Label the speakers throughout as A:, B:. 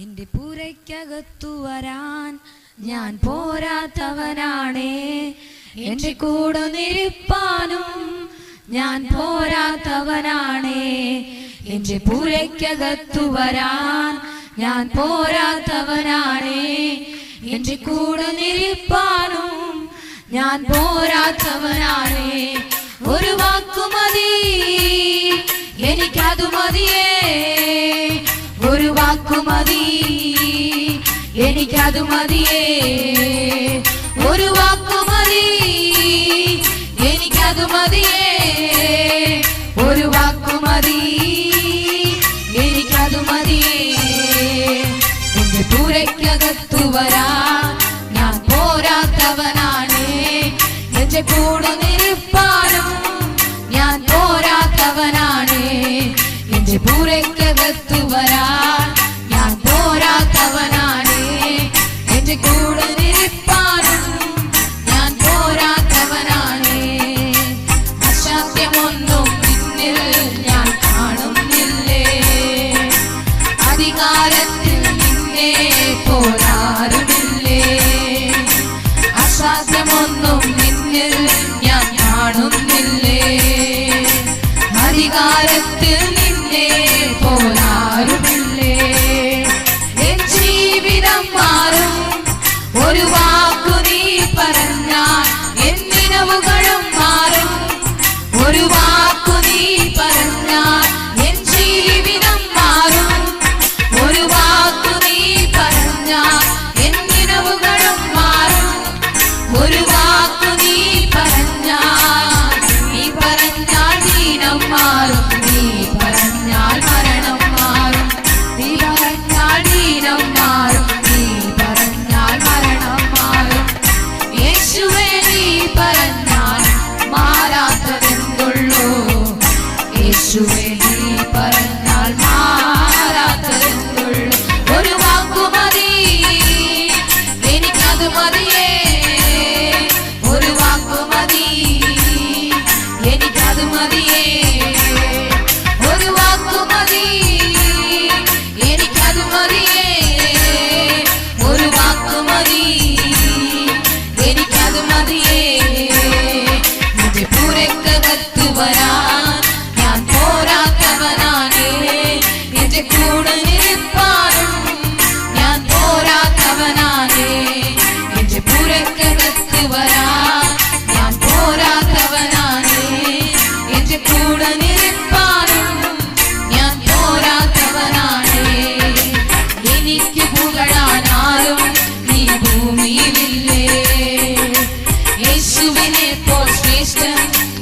A: എന്റെ പുരയ്ക്കകത്തു വരാൻ ഞാൻ പോരാത്തവനാണേ, എന്റെ കൂടെ നിൽപ്പാനും ഞാൻ പോരാത്തവനാണേ. എന്റെ പുരയ്ക്കകത്തു വരാൻ ഞാൻ പോരാത്തവനാണേ, എന്റെ കൂടെ നിൽപ്പാനും ഞാൻ പോരാത്തവനാണേ. ഒരു വാക്കുമതി എനിക്കതു മതിയേ, ഒരു വാക്കുമതി എനിക്കതു മതിയേ, ഒരു വാക്കുമതി എനിക്കതു മതിയേ, ഒരു വാക്കുമതി എനിക്കതു മതിയേ. എന്റെ പുരയ്ക്കകത്തു വരാൻ ഞാൻ പോരാത്തവനാണേ, എന്റെ കൂടെ നിൽപ്പാനും ഞാൻ പോരാത്തവനാണേ. എന്റെ പുരയ്ക്കകത്തു വരാൻ ഞാൻ പോരാത്തവനാണേ, എന്റെ കൂടെ നിൽപ്പാനും ഞാൻ പോരാത്തവനാണേ. അസാധ്യമൊന്നും നിന്നിൽ ഞാൻ കാണുന്നില്ലേ, അധികാരത്തിൽ നിന്നെ പോരാറുമില്ലേ. അസാധ്യമൊന്നും നിന്നിൽ ഞാൻ കാണുന്നില്ലേ, അധികാരത്തിൽ നിന്നെ പോരാറുമില്ലേ. എൻ ജീവിതം മാറും ഒരു വാക്കു നീ പറഞ്ഞാൽ, എൻ നിലവുകളും മാറും ഒരു വാക്കു നീ പറഞ്ഞാൽ. എൻ ജീവിതം മാറും ഒരു വാക്കു നീ പറഞ്ഞാൽ, എൻ നിലവുകളും മാറും ഒരു വാക്കു നീ പറഞ്ഞാൽ. നീ പറഞ്ഞാൽ ദീനം മാറും, നീ പറഞ്ഞാൽ മരണം മാറും, നീ പറഞ്ഞാൽ ദീനം മാറും, നീ പറഞ്ഞാൽ മരണം മാറും. യേശുവേ നീ പറഞ്ഞാൽ മാറാത്തതെന്തുള്ളൂ, യേശുവേ നീ പറഞ്ഞാൽ മാറാത്തതെന്തുള്ളൂ. ഒരു വാക്കുമതി എനിക്കത് മതിയേ, ഒരു വാക്കുമതി എനിക്കത് മതിയേ, ഒരു വാക്കുമതി എനിക്കത് മതിയേ, ഒരു വാക്കുമതി എനിക്കത് മതിയേ. എന്റെ പുരയ്ക്കകത്തു വരാൻ ഞാൻ പോരാത്തവനാണേ, എന്റെ കൂടെ നിൽപ്പാനും ഞാൻ പോരാത്തവനാണേ. എന്റെ പുരയ്ക്കകത്തു വരാൻ ഞാൻ പോരാത്തവനാണേ, എന്റെ കൂടെ നിൽപ്പാനും ഞാൻ പോരാത്തവനാണേ. എനിക്ക് പുകഴാനാരും ഈ ഭൂമിയിലില്ലേ, യേശുവിനെ പോൽ ശ്രേഷ്ഠൻ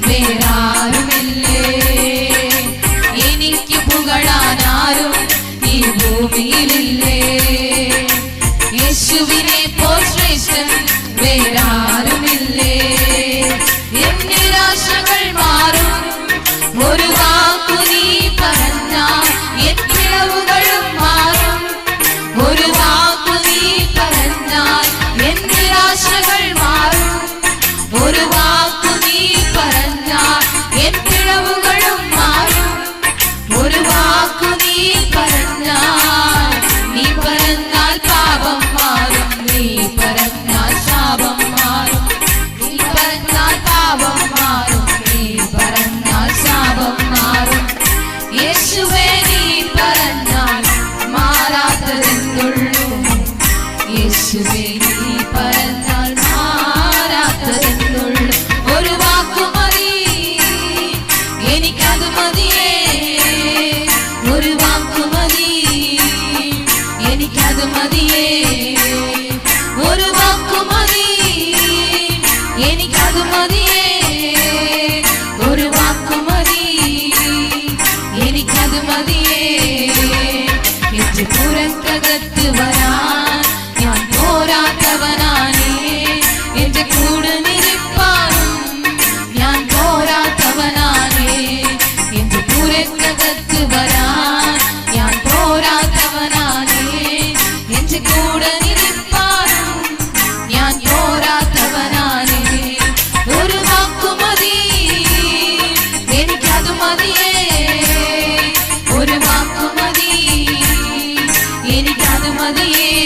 A: വേറാരുമില്ലേ. എനിക്ക് പുകഴാനാരും ഈ ഭൂമിയിലില്ലേ, യേശുവിനെ പോൽ ശ്രേഷ്ഠൻ വേറാരുമില്ലേ. എൻ നിരാശകൾ മാറും ഒരു വാക്കു നീ പറഞ്ഞാൽ, എൻ പിഴവുകളും മാറും ഒരു വാക്കു നീ പറഞ്ഞാൽ. എൻ നിരാശകൾ മാറും ഒരു വാക്കു നീ പറഞ്ഞാൽ, എൻ പിഴവുകളും മാറും ഒരു വാക്കു നീ പറഞ്ഞാൽ. നീ പറഞ്ഞാൽ പാപം മാറും, നീ പറഞ്ഞാൽ ശാപം മാറും, നീ പറഞ്ഞാൽ പാപം മാറും, നീ പറഞ്ഞാൽ ശാപം മാറും. യേശുവേ നീ പറഞ്ഞാൽ മാറാത്തതെന്തുള്ളൂ, യേശുവേ നീ പറഞ്ഞാൽ മാറാത്തതെന്തുള്ളൂ. ഒരു വാക്കുമതി എനിക്കത് മതിയേ, ഒരു വാക്കുമതി എനിക്കത് മതിയേ, ഒരു വാക്കുമതി എനിക്കത് മതിയേ, ഒരു വാക്കുമതി എനിക്കത് മതിയേ. എന്റെ പുരയ്ക്കകത്ത് വരാൻ ഞാൻ പോരാത്തവനാണേ, എന്റെ കൂടെ നിൽപ്പാനും ഞാൻ പോരാത്തവനാണേ. എന്റെ പുരയ്ക്കകത്ത് വരാൻ ഞാൻ പോരാത്തവനാണേ, എന്റെ കൂടെ നിൽപ്പാനും ഞാൻ പോരാത്തവനാണേ. ഒരു വാക്കുമതി എനിക്കത് മതിയേ, ഒരു വാക്കുമതി എനിക്കത് നീയേ